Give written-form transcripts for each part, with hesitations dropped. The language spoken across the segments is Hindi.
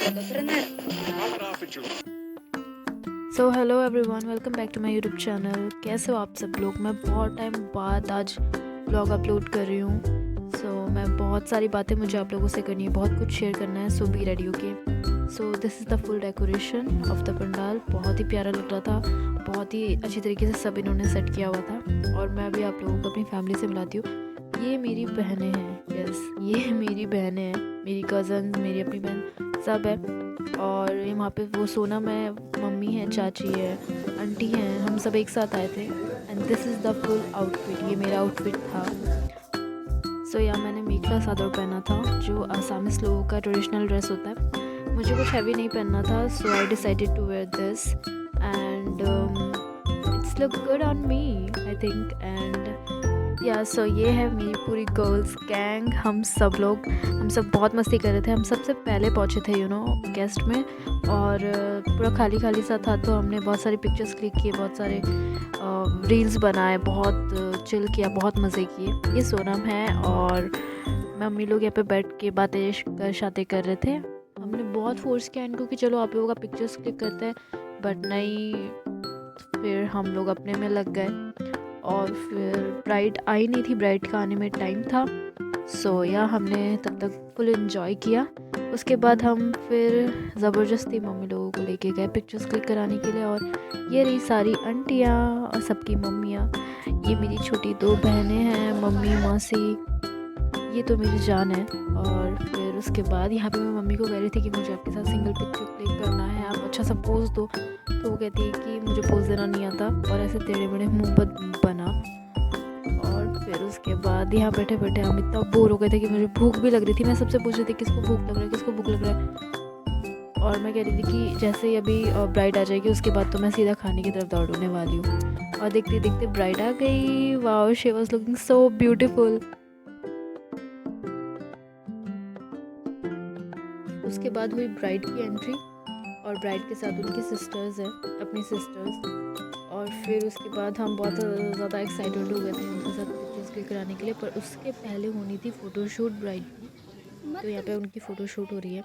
So hello everyone, welcome back to my YouTube channel. कैसे हो आप सब लोग? मैं बहुत टाइम बाद आज ब्लॉग अपलोड कर रही हूँ। मैं बहुत सारी बातें मुझे आप लोगों से करनी है, बहुत कुछ शेयर करना है। So be ready, okay. This is the full decoration of the pandal. बहुत ही प्यारा लग रहा था, बहुत ही अच्छी तरीके से सब इन्होंने सेट किया हुआ था। और मैं अभी आप लोगों को अपनी फैमिली से मिलाती हूँ। ये मेरी बहनें हैं, यस, ये मेरी बहनें हैं, मेरी कज़न, मेरी अपनी बहन सब है। और वहाँ पे वो सोनम है, मम्मी है, चाची है, आंटी हैं, हम सब एक साथ आए थे। And this is the full outfit, ये मेरा आउटफिट था। मैंने मेखला चादर पहना था, जो आसामीज लोगों का ट्रेडिशनल ड्रेस होता है। मुझे कुछ हैवी नहीं पहनना था, so I decided to wear this and it's look good on me, I think. ये है मेरी पूरी गर्ल्स गैंग। हम सब बहुत मस्ती कर रहे थे। हम सबसे पहले पहुंचे थे गेस्ट में, और पूरा खाली खाली सा था, तो हमने बहुत सारी पिक्चर्स क्लिक किए, बहुत सारे रील्स बनाए, बहुत चिल किया, बहुत मज़े किए। ये सोनम है और मम्मी लोग यहाँ पे बैठ के बातें शातें कर रहे थे। हमने बहुत फोर्स किया इनको कि चलो आप लोगों का पिक्चर्स क्लिक करते हैं, बट नहीं, फिर हम लोग अपने में लग गए। और फिर ब्राइड आई नहीं थी, ब्राइड का आने में टाइम था। हमने तब तक फुल एंजॉय किया। उसके बाद हम फिर ज़बरदस्ती मम्मी लोगों को लेके गए पिक्चर्स क्लिक कराने के लिए। और ये रही सारी आंटियाँ और सबकी मम्मियाँ। ये मेरी छोटी दो बहनें हैं, मम्मी, मौसी, ये तो मेरी जान है। और फिर उसके बाद यहाँ पे मैं मम्मी को कह रही थी कि मुझे आपके साथ सिंगल पिक्चर क्लिक करना है, आप अच्छा सा पोज दो। तो वो कहती है कि मुझे पोज देना नहीं आता, और ऐसे टेढ़े मेढ़े मुँह पर बना। और फिर उसके बाद यहाँ बैठे बैठे हम इतना बोर हो गए थे कि मुझे भूख भी लग रही थी। मैं सबसे पूछ रही थी किसको भूख लग रहा है, किसको भूख लग रहा है। और मैं कह रही थी कि जैसे ही अभी ब्राइड आ जाएगी उसके बाद तो मैं सीधा खाने की तरफ दौड़ने वाली हूँ। और देखते देखते ब्राइड आ गई। Wow, she was looking so beautiful. उसके बाद हुई ब्राइड की एंट्री, और ब्राइड के साथ उनकी सिस्टर्स हैं, अपनी सिस्टर्स। और फिर उसके बाद हम बहुत ज़्यादा एक्साइटेड हो गए थे उनके साथ पिक्चर्स क्लिक कराने के लिए। पर उसके पहले होनी थी फ़ोटोशूट ब्राइड की, तो यहाँ पे उनकी फ़ोटोशूट हो रही है।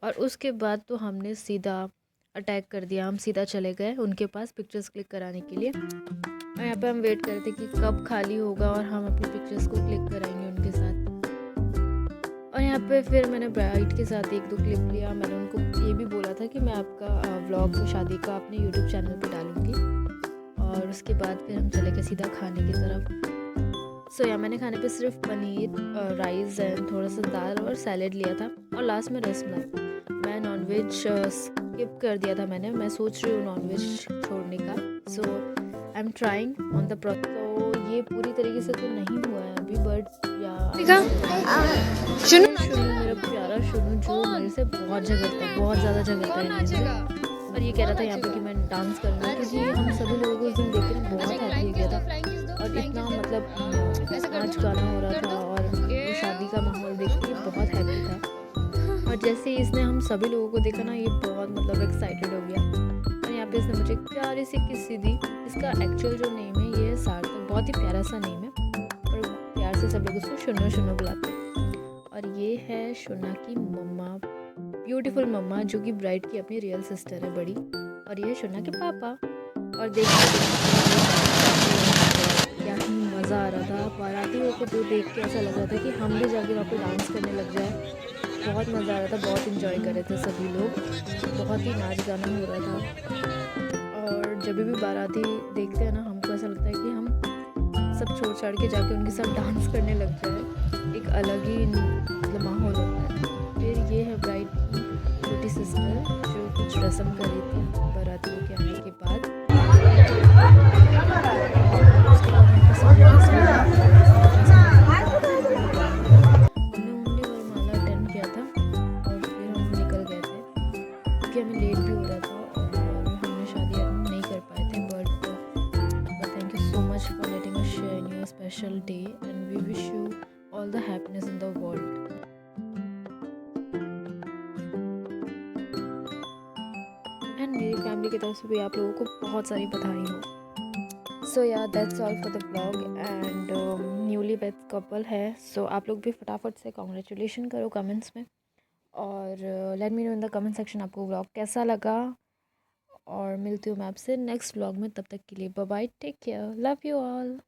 और उसके बाद तो हमने सीधा अटैक कर दिया, हम सीधा चले गए उनके पास पिक्चर्स क्लिक कराने के लिए। और यहाँ पे हम वेट कर रहे थे कि कब खाली होगा और हम अपनी पिक्चर्स को क्लिक कराएंगे उनके साथ। और यहाँ पे फिर मैंने ब्राइड के साथ एक दो क्लिप लिया। मैंने उनको ये भी बोला था कि मैं आपका व्लॉग शादी का अपने यूट्यूब चैनल पे डालूँगी। और उसके बाद फिर हम चले गए सीधा खाने की तरफ। मैंने खाने पे सिर्फ पनीर, राइस एंड थोड़ा सा दाल और सैलेड लिया था, और लास्ट में रसमलाई। मैं नॉनवेज स्किप कर दिया था मैंने। मैं सोच रही हूँ नॉनवेज छोड़ने का। I am trying on the process. तो ये पूरी तरीके से तो नहीं हुआ है अभी, बट शुनू मेरा प्यारा शुनू, जो मेरे से बहुत झगड़ता है, बहुत ज़्यादा झगड़ता है मेरे से। और ये कह रहा था यहाँ पे कि मैं डांस करूँगा, क्योंकि हम सभी लोगों को उस दिन देख के ना बहुत हैप्पी हो गया था। और इतना मतलब नाच गाना हो रहा था, और वो शादी का माहौल देख के बहुत हैप्पी था। और जैसे ही इसने हम सभी लोगों को देखा ना, ये बहुत मतलब एक्साइटेड हो गया। और यहाँ पे इसने मुझे एक प्यारी सी किस्सी दी। इसका एक्चुअल जो नेम है ये है सार्थक, बहुत ही प्यारा सा नेम है, और प्यार से सब लोग उसको शुन्नो शुन्नो बुलाते हैं। और ये है शुन्ना की मम्मा, ब्यूटीफुल मम्मा, जो कि ब्राइड की अपनी रियल सिस्टर है, बड़ी। और ये है शुन्ना के पापा। और देखते क्या ही मज़ा आ रहा था। बारातियों को तो देख के ऐसा लग रहा था कि हम भी जाके वहाँ पे डांस करने लग जाए। बहुत मज़ा आ रहा था, बहुत इंजॉय कर रहे थे सभी लोग, बहुत ही नाच गाना हो रहा था। और जब भी बाराती देखते हैं ना, हमको ऐसा लगता है कि हम सब छोड़ छाड़ के जाके उनके साथ डांस करने लग जाए। एक अलग ही मतलब माहौल होता है। फिर ये है ब्राइड की छोटी सिस्टर, जो कुछ रस्म कर रही थी बारातियों के आने के बाद। उसके बाद हम सब लोग हमने ओनली वरमाला अटेंड किया था, और फिर हम निकल गए थे क्योंकि हमें लेट भी हो रहा था, और हमने शादी अटेंड नहीं कर पाए थे। But thank you so much for letting us share in your special day, and we wish you all the happiness in the world. And मेरी फैमिली की तरफ से भी आप लोगों को बहुत सारी बधाई हो। That's all for the blog. And newly wed couple है, आप लोग भी फटाफट से कॉन्ग्रेचुलेशन करो कमेंट्स में। और let me know in the comment section आपको व्लॉग कैसा लगा। और मिलती हूँ मैं आपसे नेक्स्ट व्लॉग में, तब तक के लिए bye bye, take care, love you all.